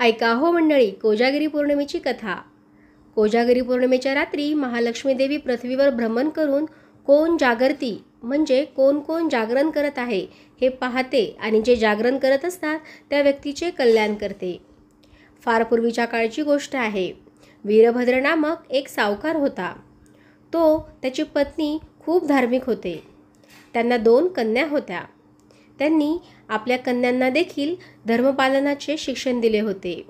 ऐका हो मंडळी, कोजागिरी पौर्णिमेची कथा। कोजागिरी पौर्णिमेच्या रात्री महालक्ष्मी देवी पृथ्वीवर भ्रमण करून कोण जागरती म्हणजे कोण कोण जागरण करत आहे हे पाहते आणि जे जागरण करत असतात त्या व्यक्तीचे कल्याण करते। फार पूर्वीच्या काळची गोष्ट आहे। वीरभद्र नामक एक सावकार होता। तो त्याची पत्नी खूप धार्मिक होते। त्यांना 2 कन्या होत्या। त्यांनी आपल्या कन्यांना देखील धर्मपालनाचे शिक्षण दिले होते।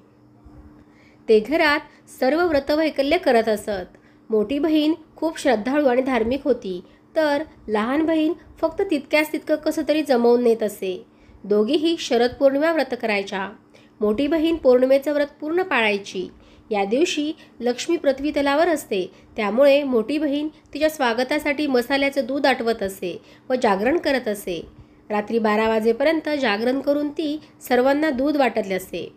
ते घरात सर्व व्रतवैकल्य करत असत। मोठी बहीण खूप श्रद्धाळू आणि धार्मिक होती, तर लहान बहीण फक्त तितकं कसं तरी जमवून नेत असे। दोघीही शरद पौर्णिमा व्रत करायच्या। मोठी बहीण पौर्णिमेचं व्रत पूर्ण पाळायची। या दिवशी लक्ष्मी पृथ्वी तलावर असते, त्यामुळे मोठी बहीण तिच्या स्वागतासाठी मसाल्याचं दूध आटवत असे व जागरण करत असे। रात्री 12 वाजेपर्यंत जागरण करून ती सर्वांना दूध वाटत असे।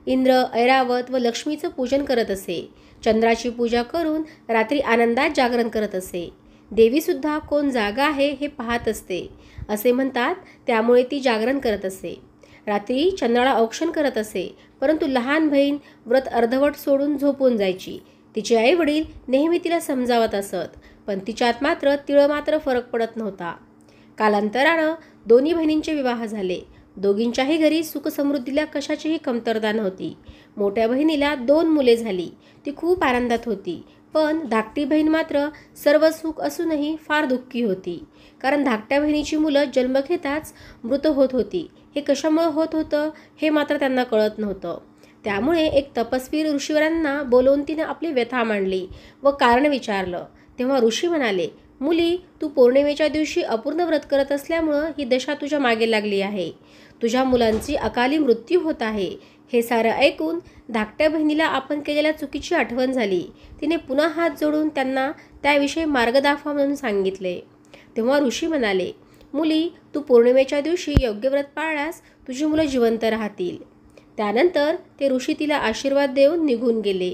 इंद्र, ऐरावत व लक्ष्मीचं पूजन करत असे। चंद्राची पूजा करून रात्री आनंदात जागरण करत असे। देवीसुद्धा कोण जागा आहे हे पाहत असते असे म्हणतात, त्यामुळे ती जागरण करत असे। रात्री चंद्राला औक्षण करत असे, परंतु लहान बहीण व्रत अर्धवट सोडून झोपून जायची। तिचे आई वडील नेहमी तिला समजावत असत, पण तिच्यात मात्र तिळमात्र फरक पडत नव्हता। कालांतरानं दोन्ही बहिणींचे विवाह झाले। दोघींच्याही घरी सुखसमृद्धीला कशाचीही कमतरता नव्हती। मोठ्या बहिणीला 2 मुले झाली। ती खूप आनंदात होती, पण धाकटी बहीण मात्र सर्व सुख असूनही फार दुःखी होती, कारण धाकट्या बहिणीची मुलं जन्म घेताच मृत होत होती। हे कशामुळे होत होतं हे मात्र त्यांना कळत नव्हतं। त्यामुळे एक तपस्वी ऋषीवरांना बोलवून तिने आपली व्यथा मांडली व कारण विचारलं। तेव्हा ऋषी म्हणाले, मुली, तू पौर्णिमेच्या दिवशी अपूर्ण व्रत करत असल्यामुळं ही दशा तुझ्या मागे लागली आहे। तुझ्या मुलांची अकाली मृत्यू होत आहे। हे सारं ऐकून धाकट्या बहिणीला आपण केलेल्या चुकीची आठवण झाली। तिने पुन्हा हात जोडून त्यांना त्याविषयी मार्ग दाखवा म्हणून सांगितले। तेव्हा ऋषी म्हणाले, मुली, तू पौर्णिमेच्या दिवशी योग्य व्रत पाळल्यास तुझी मुलं जिवंत राहतील। त्यानंतर ते ऋषी तिला आशीर्वाद देऊन निघून गेले।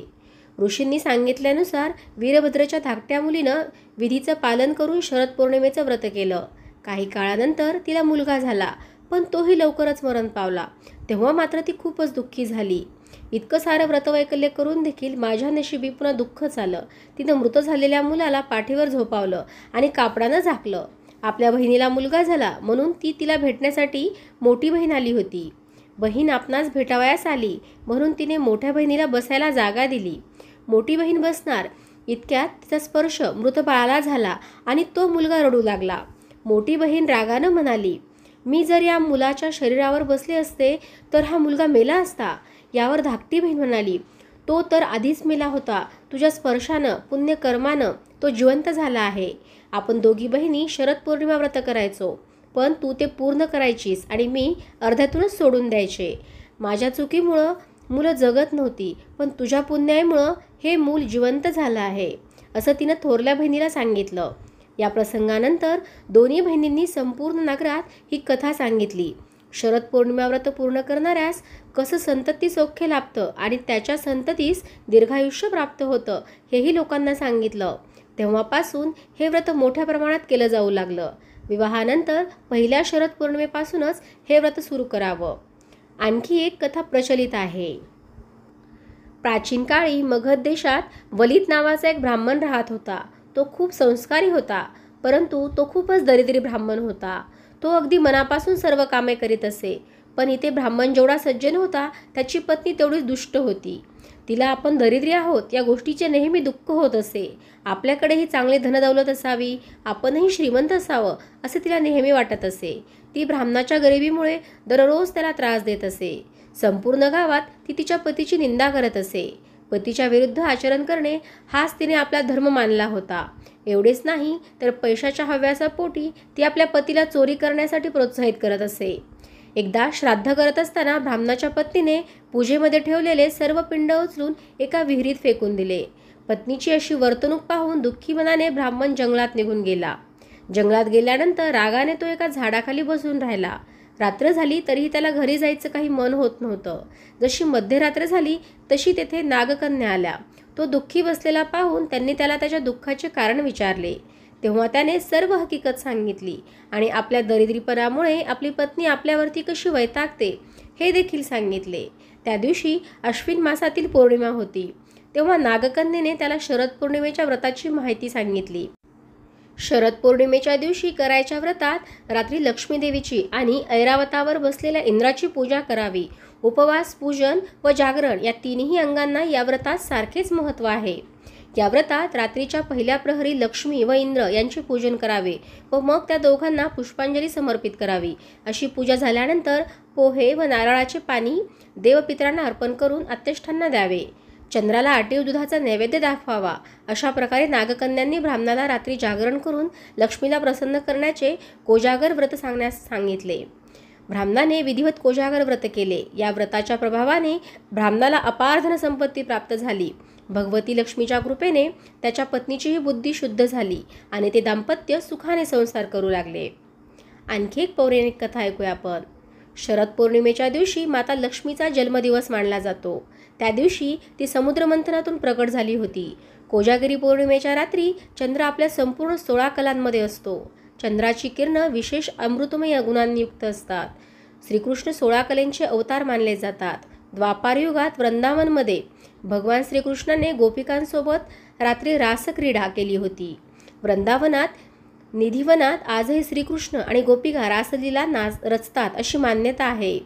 ऋषींनी सांगितल्यानुसार वीरभद्रच्या धाकट्या मुलीनं विधीचं पालन करून शरद पौर्णिमेचं व्रत केलं। काही काळानंतर तिला मुलगा झाला, पण तोही लवकरच मरण पावला। तेव्हा मात्र ती खूपच दुःखी झाली। इतकं सारं व्रतवैकल्य करून देखील माझ्या नशिबी पुन्हा दुःखच आलं। तिनं मृत झालेल्या मुलाला पाठीवर झोपावलं आणि कापडानं झाकलं। आपल्या बहिणीला मुलगा झाला म्हणून ती तिला भेटण्यासाठी मोठी बहीण आली होती। बहीण आपणास भेटावयास आली म्हणून तिने मोठ्या बहिणीला बसायला जागा दिली। मोठी बहीण बसणार इतक्यात तिचा स्पर्श मृत बाळाला झाला आणि तो मुलगा रडू लागला। मोठी बहीण रागानं म्हणाली, मी जर या मुलाच्या शरीरावर बसले असते तर हा मुलगा मेला असता। यावर धाकटी बहीण म्हणाली, तो तर आधीच मेला होता। तुझ्या स्पर्शानं, पुण्यकर्मानं तो जिवंत झाला आहे। आपण दोघी बहिणी शरद पौर्णिमा व्रत करायचो, पण तू ते पूर्ण करायचीस आणि मी अर्ध्यातूनच सोडून द्यायचे। माझ्या चुकीमुळं मुलं जगत नव्हती, पण तुझ्या पुण्यामुळं हे मूल जिवंत झालं आहे, असं तिनं थोरल्या बहिणीला सांगितलं। या प्रसंगानंतर दोन्ही बहिणींनी संपूर्ण नगरात ही कथा सांगितली। शरद पौर्णिमा व्रत पूर्ण करणाऱ्यास कसं संतती सौख्य लाभतं आणि त्याच्या संततीस दीर्घायुष्य प्राप्त होतं हेही लोकांना सांगितलं। तेव्हापासून हे व्रत मोठ्या प्रमाणात केलं जाऊ लागलं। विवाहानंतर पहिल्या शरद पौर्णिमेपासूनच हे व्रत सुरू करावं। आणखी एक कथा प्रचलित आहे। प्राचीन काळी मगध देशात वलित नावाचा एक ब्राह्मण राहत होता। तो खूप संस्कारी होता, परंतु तो खूपच दरिद्री ब्राह्मण होता। तो अगदी मनापासून सर्व कामे करीत असे, पण इथे ब्राह्मण जेवढा सज्जन होता त्याची पत्नी तेवढीच दुष्ट होती। तिला आपण दरिद्री आहोत या गोष्टीचे नेहमी दुःख होत असे। आपल्याकडेही चांगली धनदौलत असावी, आपणही श्रीमंत असावं असे तिला नेहमी वाटत असे। ती ब्राह्मणाच्या गरिबीमुळे दररोज त्याला त्रास देत असे। संपूर्ण गावात ती तिच्या पतीची निंदा करत असे। पतीच्या विरुद्ध आचरण करणे हाच तिने आपला धर्म मानला होता। एवढेच नाही तर पैशाच्या हव्यासापोटी ती आपल्या पतीला चोरी करण्यासाठी प्रोत्साहित करत असे। एकदा श्राद्ध करत असताना ब्राह्मणाच्या पत्नीने पूजेमध्ये ठेवलेले सर्व पिंड उचलून एका विहिरीत फेकून दिले। पत्नीची अशी वर्तणूक पाहून दुःखी मनाने ब्राह्मण जंगलात निघून गेला। जंगलात गेल्यानंतर रागाने तो एका झाडाखाली बसून राहिला। रात्र झाली तरीही त्याला घरी जायचं काही मन होत नव्हतं। जशी मध्यरात्र झाली तशी तेथे नागकन्या आल्या। तो दुःखी बसलेला पाहून त्यांनी त्याला त्याच्या दुःखाचे कारण विचारले। तेव्हा त्याने सर्व हकीकत सांगितली आणि आपल्या दरिद्रीपणामुळे आपली पत्नी आपल्यावरती कशी वैतागते हे देखील सांगितले। त्या दिवशी अश्विन मासातील पौर्णिमा होती. तेव्हा नागकन्येने त्याला शरद पौर्णिमेच्या व्रताची माहिती सांगितली. शरद पौर्णिमेच्या दिवशी करायच्या व्रतात रात्री लक्ष्मी देवीची आणि ऐरावतावर बसलेल्या इंद्राची पूजा करावी. उपवास, पूजन व जागरण या तिन्ही अंगांना या व्रतात सारखेच महत्त्व आहे. या व्रतात रात्रीच्या पहिल्या प्रहरी लक्ष्मी व इंद्र यांचे पूजन करावे व मग त्या दोघांना पुष्पांजली समर्पित करावी. अशी पूजा झाल्यानंतर पोहे व नारळाचे पाणी देवपितरांना अर्पण करून आत्यष्ठांना द्यावे. चंद्राला आटीव दुधाचा नैवेद्य दाखवावा. अशा प्रकारे नागकन्यांनी ब्राह्मणाला रात्री जागरण करून लक्ष्मीला प्रसन्न करण्याचे कोजागर व्रत सांगण्यास सांगितले. ब्राह्मणाने विधिवत कोजागर व्रत केले. या व्रताच्या प्रभावाने ब्राह्मणाला अपार धनसंपत्ती प्राप्त झाली. भगवती लक्ष्मीच्या कृपेने त्याच्या पत्नीचीही बुद्धी शुद्ध झाली आणि ते दाम्पत्य सुखाने संसार करू लागले. आणखी एक पौराणिक कथा ऐकूया आपण. शरद पौर्णिमेच्या दिवशी माता लक्ष्मीचा जन्मदिवस मानला जातो. त्या दिवशी ती समुद्रमंथनातून प्रकट झाली होती. कोजागिरी पौर्णिमेच्या रात्री चंद्र आपल्या संपूर्ण 16 कलांमध्ये असतो. चंद्राची किरणं विशेष अमृतमय गुणांनी युक्त असतात. श्रीकृष्ण 16 कलेंचे अवतार मानले जातात. द्वापार युगात वृंदावनमध्ये भगवान श्रीकृष्णाने गोपिकांसोबत रात्री रासक्रीडा केली होती. वृंदावनात निधिवनात आजही श्रीकृष्ण आणि गोपिका रासलीला रचतात अशी मान्यता आहे.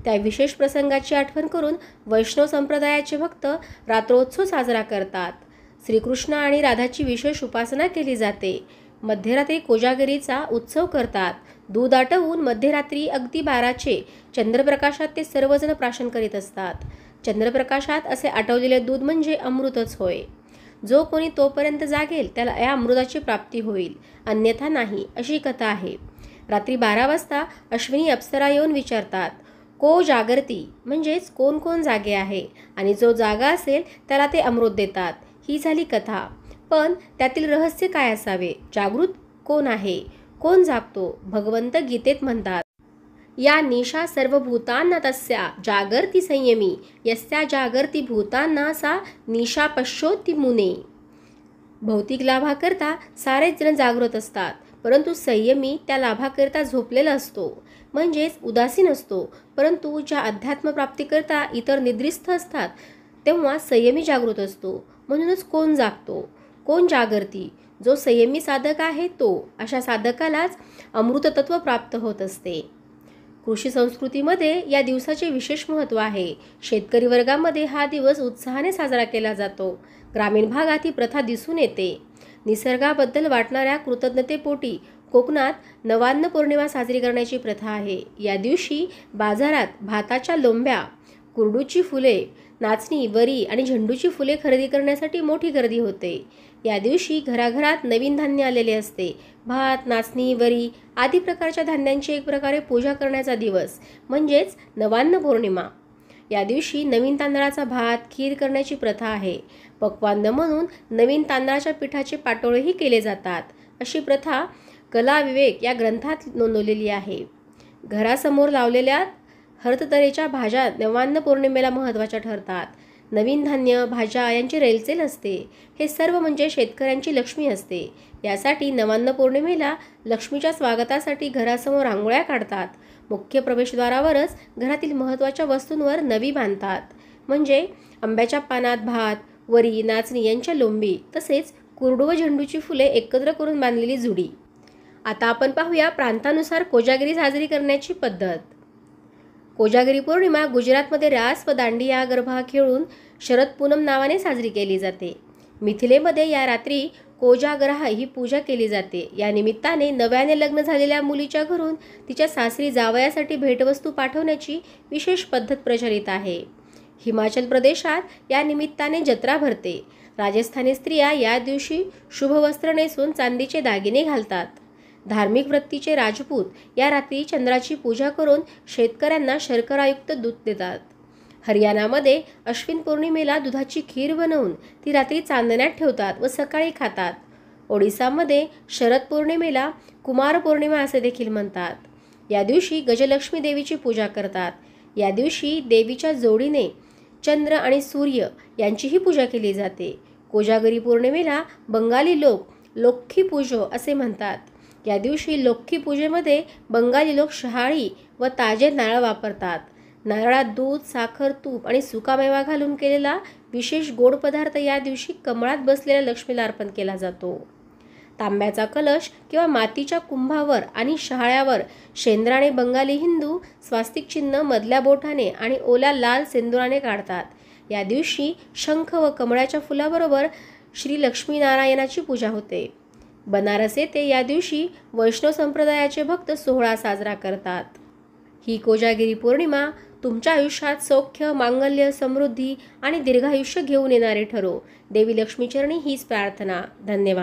त्या विशेष प्रसंगाची आठवण करून वैष्णव संप्रदायाचे भक्त रात्रोत्सव साजरा करतात. श्रीकृष्ण आणि राधाची विशेष उपासना केली जाते. मध्यरात्री कोजागिरीचा उत्सव करतात. दूध आटवून मध्यरात्री अगदी 12चे चंद्रप्रकाशात ते सर्वजण प्राशन करीत असतात. चंद्रप्रकाशात असे आटवलेले दूध म्हणजे अमृतच होय. जो कोणी तोपर्यंत जागेल त्याला या अमृताची प्राप्ती होईल, अन्यथा नाही, अशी कथा आहे. रात्री 12 वाजता अश्विनी अप्सरा येऊन विचारतात, को जागरती, म्हणजेच कोण कोण जागे आहे, आणि जो जागा असेल त्याला ते अमृत देतात. ही झाली कथा. पण त्यातील रहस्य काय असावे? जागृत कोण आहे? कोण जागतो? भगवंत गीतेत म्हणतात, या निशा सर्व भूतांना तस्या जागर्ती संयमी, यस्या जागर्ती भूतांना सा निशा पश्योती मुने. भौतिक लाभाकरता सारेच जण जागृत असतात, परंतु संयमी त्या लाभाकरता झोपलेला असतो, म्हणजेच उदासीन असतो. परंतु ज्या अध्यात्मप्राप्तीकरता इतर निद्रिस्थ असतात तेव्हा संयमी जागृत असतो. म्हणूनच कोण जागतो? कोण जागरती? जो संयमी साधक आहे तो. अशा साधकालाच अमृततत्व प्राप्त होत असते. कृषी संस्कृतीमध्ये या दिवसाचे विशेष महत्त्व आहे. शेतकरी वर्गामध्ये हा दिवस उत्साहाने साजरा केला जातो. ग्रामीण भागात ही प्रथा दिसून येते. निसर्गाबद्दल वाटणाऱ्या कृतज्ञतेपोटी कोकणात नवान्न पौर्णिमा साजरी करण्याची प्रथा आहे. या दिवशी बाजारात भाताच्या लोंब्या, कुरडूची फुले, नाचणी, वरी आणि झेंडूची फुले खरेदी करण्यासाठी मोठी गर्दी होते. या दिवशी घराघरात नवीन धान्य आलेले असते. भात, नाचणी, वरी आदी प्रकारच्या धान्यांची एक प्रकारे पूजा करण्याचा दिवस म्हणजेच नवान्न पौर्णिमा. या दिवशी नवीन तांदळाचा भात, खीर करण्याची प्रथा आहे. पक्वान्न म्हणून नवीन तांदळाच्या पिठाचे पाटोळेही केले जातात. अशी प्रथा कला विवेक या ग्रंथात नोंदवलेली आहे. घरासमोर लावलेल्या हरततरेच्या भाज्या नवान्न पौर्णिमेला महत्त्वाच्या ठरतात. नवीन धान्य, भाज्या यांची रेलचेल असते. हे सर्व म्हणजे शेतकऱ्यांची लक्ष्मी असते. यासाठी नवान्न पौर्णिमेला लक्ष्मीच्या स्वागतासाठी घरासमोर रांगोळ्या काढतात. मुख्य प्रवेशद्वारावरच घरातील महत्त्वाच्या वस्तूंवर नवी बांधतात. म्हणजे आंब्याच्या पानात भात, वरी, नाचणी यांच्या लोंबी तसेच कुरडू व झेंडूची फुले एकत्र करून बांधलेली जुडी. आता आपण पाहूया प्रांतानुसार कोजागिरी साजरी करण्याची पद्धत. कोजागिरी पौर्णिमा गुजरातमध्ये रास व दांडिया गरबा खेळून शरद पूनम नावाने साजरी केली जाते. मिथिलेमध्ये या रात्री कोजागराह ही पूजा केली जाते. या निमित्ताने नव्याने लग्न झालेल्या मुलीच्या घरून तिच्या सासरी जावयासाठी भेटवस्तू पाठवण्याची विशेष पद्धत प्रचलित आहे. हिमाचल प्रदेशात या निमित्ताने जत्रा भरते. राजस्थानी स्त्रिया या दिवशी शुभ वस्त्र नेसून चांदीचे दागिने घालतात. धार्मिक वृत्तीचे राजपूत या रात्री चंद्राची पूजा करून शेतकऱ्यांना शर्करायुक्त दूध देतात. हरियाणामध्ये अश्विन पौर्णिमेला दुधाची खीर बनवून ती रात्री चांदण्यात ठेवतात व सकाळी खातात. ओडिसामध्ये शरद पौर्णिमेला कुमार पौर्णिमा असे देखील म्हणतात. या दिवशी गजलक्ष्मी देवीची पूजा करतात. या दिवशी देवीच्या जोडीने चंद्र आणि सूर्य यांचीही पूजा केली जाते. कोजागिरी पौर्णिमेला बंगाली लोक लोक्खी पूजो असे म्हणतात. या दिवशी लोक्खी पूजेमध्ये बंगाली लोक शहाळी व ताजे नारळ वापरतात. नारळात दूध, साखर, तूप आणि सुकामेवा घालून केलेला विशेष गोड पदार्थ या दिवशी कमळात बसलेल्या लक्ष्मीला अर्पण केला जातो. तांब्याचा कलश किंवा मातीच्या कुंभावर आणि शहाळ्यावर शेंद्राने बंगाली हिंदू स्वास्तिक चिन्ह मधल्या बोटाने आणि ओल्या लाल सेंदुराने काढतात. या दिवशी शंख व कमळाच्या फुलाबरोबर श्री लक्ष्मीनारायणाची पूजा होते. बनारस येथे या दिवशी वैष्णव संप्रदायाचे भक्त सोहळा साजरा करतात. ही कोजागिरी पौर्णिमा तुमच्या आयुष्यात सौख्य, मांगल्य, समृद्धी आणि दीर्घायुष्य घेऊन येणारे ठरो. देवी लक्ष्मीचरणी हीच प्रार्थना. धन्यवाद.